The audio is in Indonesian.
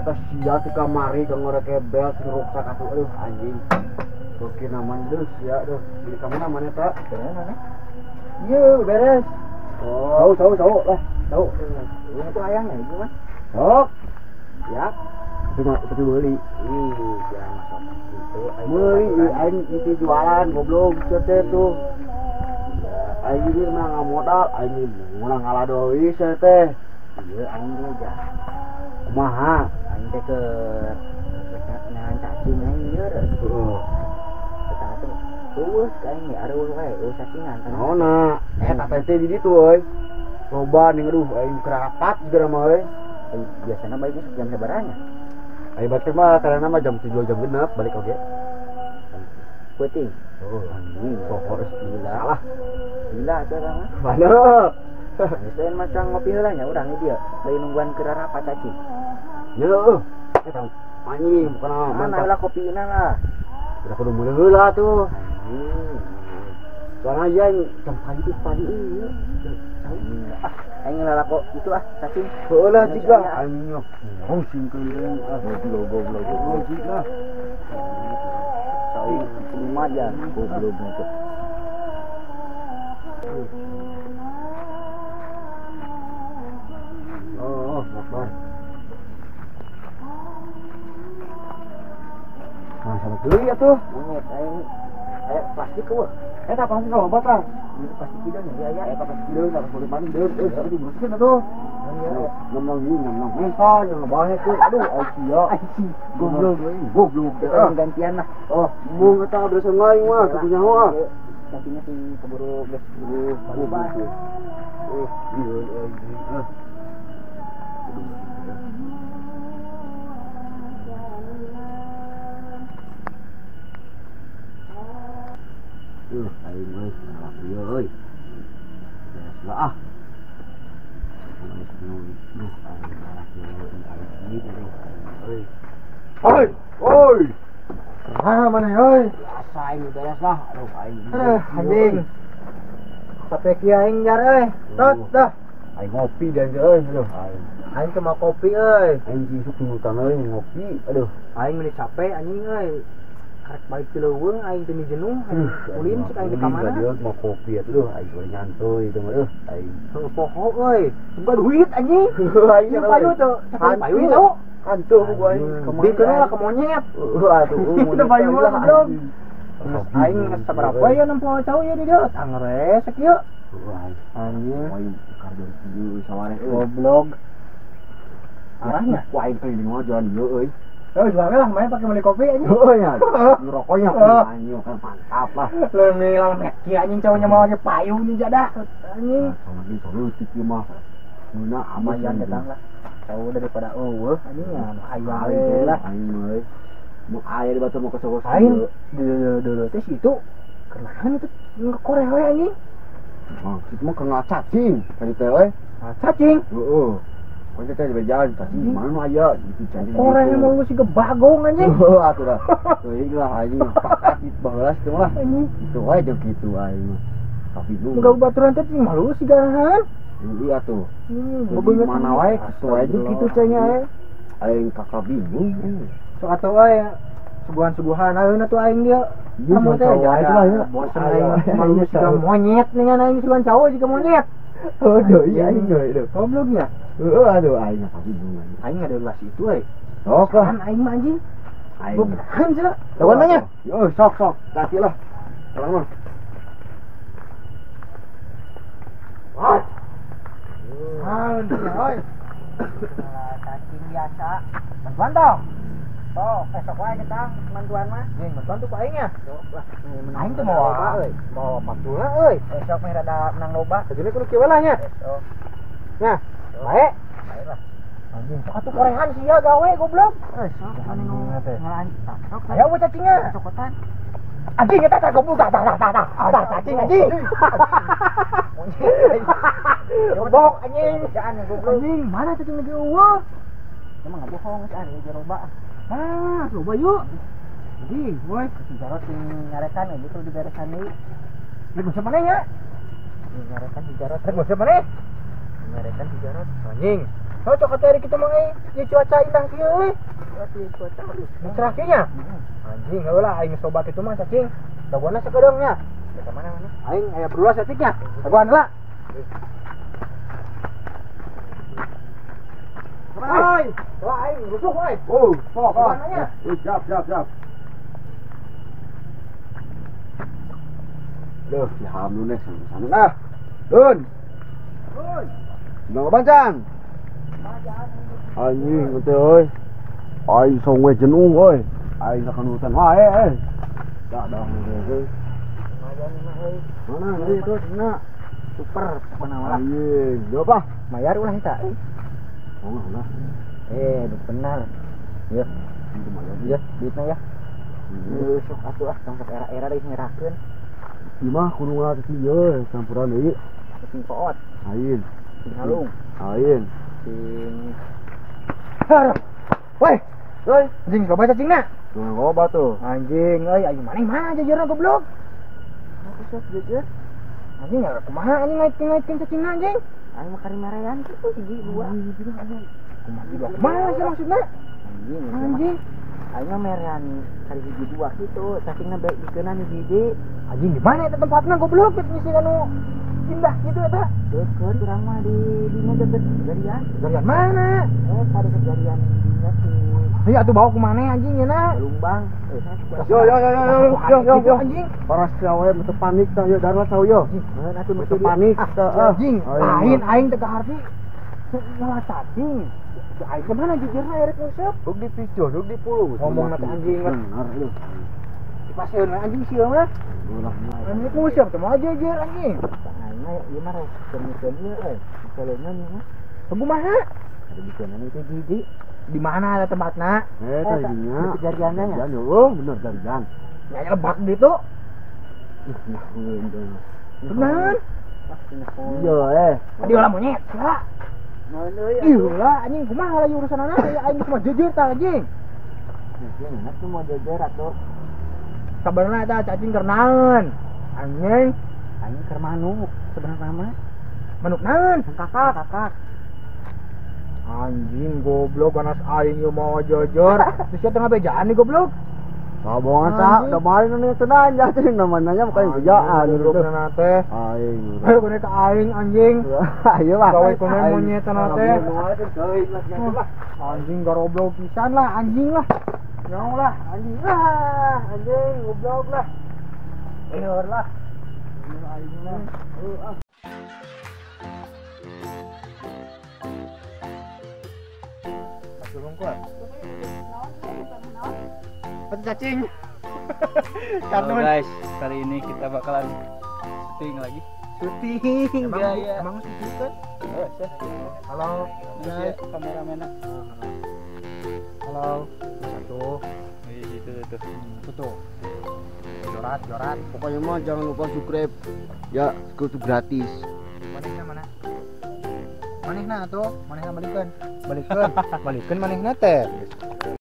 eta sia di kamari ke ngorek bel sing ruksak atuh aduh anjing. Oke naman deus sia aduh. Di kamu namanya tak? Beneran nih? Iya beres. Oh, tahu lah. Tahu. Ini tuh ayahnya itu mas. Sok. Ya. Tapi beli. Ih, jangan masuk gitu. Beli aing itu jualan goblok teh tuh. Aing ini mah modal, aing menang ngalah deui teh. Iya, aing aja. Kumaha? Aing teh ke nang cacing aing lieur. Heeh. Kita tuh eueus aing ya areuh wae, cacingan kan. Naonna? Teh di ditu euy. Loba ning aduh aing kerapat juga mah euy. Biasana baiknya jam sabaranya. Aing balik mah karena mah jam 7 jam genep balik oge. Puting. Oh, anjing sohor gila lah. Gila atuh mah. Mana? Selain macam ngopi heula nya urang dia. Bari nungguan keur apa cacing. Yo, eta anjing bukan Mana lah kopina lah. Udah kudu mulai heula tuh. Anjing. Soalnya yang jam pagi ieu. Aing ngelalako itu cacing. Heula juga anjing. Oh singkeun goblok juga. Tahu remaja goblok itu. Oh, sabar. Nah, sama deui atuh. Monyet aing plastik eueuh. Eta pasti kalau obat lah. Itu pasti kieu nya ya. Eta pasti deui, enggak boleh paling deui. Tapi dibersihin atuh. Ngomong gini, ngomong mental, yang ngebahas tuh. Aduh, sia. Goblok. Gantian lah. Oh, mung eta biasa ngaing mah, kudunya mah. Cacingnya sing keburu geus berubah. Iya. Aing euy, salah ieu euy. Beres lah ah. Oi. Ah, mana euy? Biasa aing beres lah. Aduh, aing. Anjing. Sampai kieu aing jar euy. Tot dah. Aing ngopi dan euy, aduh. Aing teh mau kopi euy. Aing jisuk nutan euy ngopi. Aduh, Aing meuli capek anjing euy. Karek balik ke leuweung aing teu jenuh. Ulin cek aing di kamana. Dia mau kopi atuh, aing boleh nyantuy itu mah aing. Heuh poho euy. Bukan duit anjing. Aing payu tuh. Payu tau. Hantu gua aing. Dikeun lah ke monyet. Atuh. Udah payu mah belum. Aing saberapa ya nempo cau ya di dieu? Tangresek ieu. Anjing. Aing kardo kieu saware Goblok. Arahnya ku aing teh di mah jalan ieu euy. Jualnya lah main pakai beli kopi anjing. Oh ya. Rokoknya anjing kan mantap lah. Leung lang meki anjing cowoknya mau aja payu nih jadah anjing. Sama di solo tipe mah. Nuna Amayan datang lah. Tahu daripada eueuh anjing ya ayam lah. Aing mah. Mau aya di batu mau ke Solo. Aing dulu teh situ. Kenahan itu ngekore we anjing. Oh, itu mah kena cacing. Tadi teh we. Cacing. Heeh. Pokoknya teh berjalan cacing mana aya gitu cacing. Koreng emang lu sih gebagong anjing. Oh, atuh dah. Teuing lah anjing pakat itu baheula itu lah. Anjing. Itu wae jeung kitu aing mah. Tapi lu Enggak baturan teh cing malu sih garahan. Iya tuh. Bebeungeut Mana wae kitu aja kitu teh nya aing kakak bingung. Sok atuh wae suguhan-suguhan ayeuna tuh aing dia. Kamu teh lah ya. Bosan aing malu siga monyet dengan aing sugan cowok siga monyet. Aduh, iya aing euy. Gobloknya. Heeh, aduh aing kakak bingung. Aing ada ulas itu euy. Sok lah. Kan aing mah anjing. Aing. Beneran sih. Lawan nanya. Yo, sok. Kasih lah. Sekarang mah. Cacing biasa. Bantuan dong. Toh, besok wae kita bantuan mah. Nih, bantuan tuh ku aing ya. Aing teh mau euy. Mau patula euy. Besok mah rada menang loba. Jadi kudu kieu lah nya. Besok. Nah, Bae. Baiklah. Anjing, atuh korehan sia gawe goblok. Sok anu ngalan. Ayo we cacingnya. Cokotan. Anjing eta tah goblok tah cacing anjing. Goblok anjing. Jangan goblok. Anjing, mana cacing lagi eueuh? Emang enggak bohong can ieu loba. Ah, loba yuk. Anjing, woi, jarot sing ngarekan aja kalau diberesan deui. Rek basa maneh nya? Ngarekan di jarot. Rek basa maneh? Ngarekan di jarot. Anjing. Cocok atuh hari kita mah ieu cuaca indah kieu euy. Atuh cuaca halus. Cerah kieu nya. Anjing heulah aing sobat itu mah cacing. Daguana sakedeung nya. Ka mana mana? Aing aya berdua satiknya. Daguan heula. Oi, wah aing rusuk oi. Oh, sok. Mananya? Siap. Duh, si Hamlu nih sana nah. Dun. Oi. Nang bancang. Anjing teh euy. Aing songwe jenuh euy. Aing sakanutan wae dah euy. Lumayan mah euy. Mana ieu tuh cenah. Super penawar. Anjing, apa? Mayar ulah eta. Oh, nah. Benar. Ya, Itu mah ya, duitna ya. Sok atuh ah tangkap era-era deui nyerahkeun. Imah kudu ngalah teh ieu campuran deui. Sing poot, Ain. sing halung, Ain. sing Woi, Euy, anjing loba cacingna. tuh ngobat tuh. Anjing, euy aing mana jajarna goblok. Aku sok jajar. Anjing ya kumaha anjing ngaitkeun cacingna anjing. Aing mah kari marean kitu hiji dua. Kumaha dua? Kumaha sih maksudna? Anjing. Aing mah merean kari hiji dua kitu, cacingna bae dikeunana hiji. Anjing di mana eta tempatna goblok ngisi anu indah gitu eta? Deukeut urang mah di dinya deukeut garian. Garian mana? Tadi kejadian dinya sih. Iya atuh bawa ku maneh anjing yeuna. Lumbang. Yo Anjing. Paras sawe teu panik tah yo darna sawe yo. Atuh Teu panik teh. anjing. Aing teh harti. Ngalah cacing. Aing ke mana jujurna erek nguseup. Duk di picu, duk di pulu. Ngomongna teh anjing mah. Benar itu. Paseun anjing sieun mah. Anjing nguseup teh mah jejer anjing. Aing mah ieu mah rek keun ieu euy. Kaleungan ieu mah. Kumaha? Ada bikeunana itu hiji. Di mana ada tempatna? Tadinya. Kejadiannya ya. Jadian oh bener jadian. Ya lebak gitu. Nah, Bener. iya Di olah monyet, ya. Iya lah, anjing kumaha lagi urusan anak ya aing cuma jujur tah anjing. Enak tuh mau jajar atau Sabarna eta cacing keur naon? Anjing, aing keur manuk sebenarnya mah. Manuk naon? Kakak. Anjing goblok panas aing yo mau jujur. Terus ya tengah bejaan nih goblok. Sabongan sa, udah marin nih tenan jadi namanya bukan bejaan Goblok na teh. Aing. Ayo kene ka aing anjing. Ayo lah. Gawe kene monyet na teh. Anjing garoblok pisan lah anjing lah. Nyong lah anjing. Anjing goblok lah. Bener lah. Aing lah. Cacing. Halo guys, kali ini kita bakalan syuting lagi. Syuting. Iya. Emang syuting kan? Halo Guys, kameramennya. Halo. Satu. Itu. Tuh. Jorat. Pokoknya mah jangan lupa subscribe. Ya, itu gratis. Manehna mana? Manehna atuh, manehna balikeun manehna teh.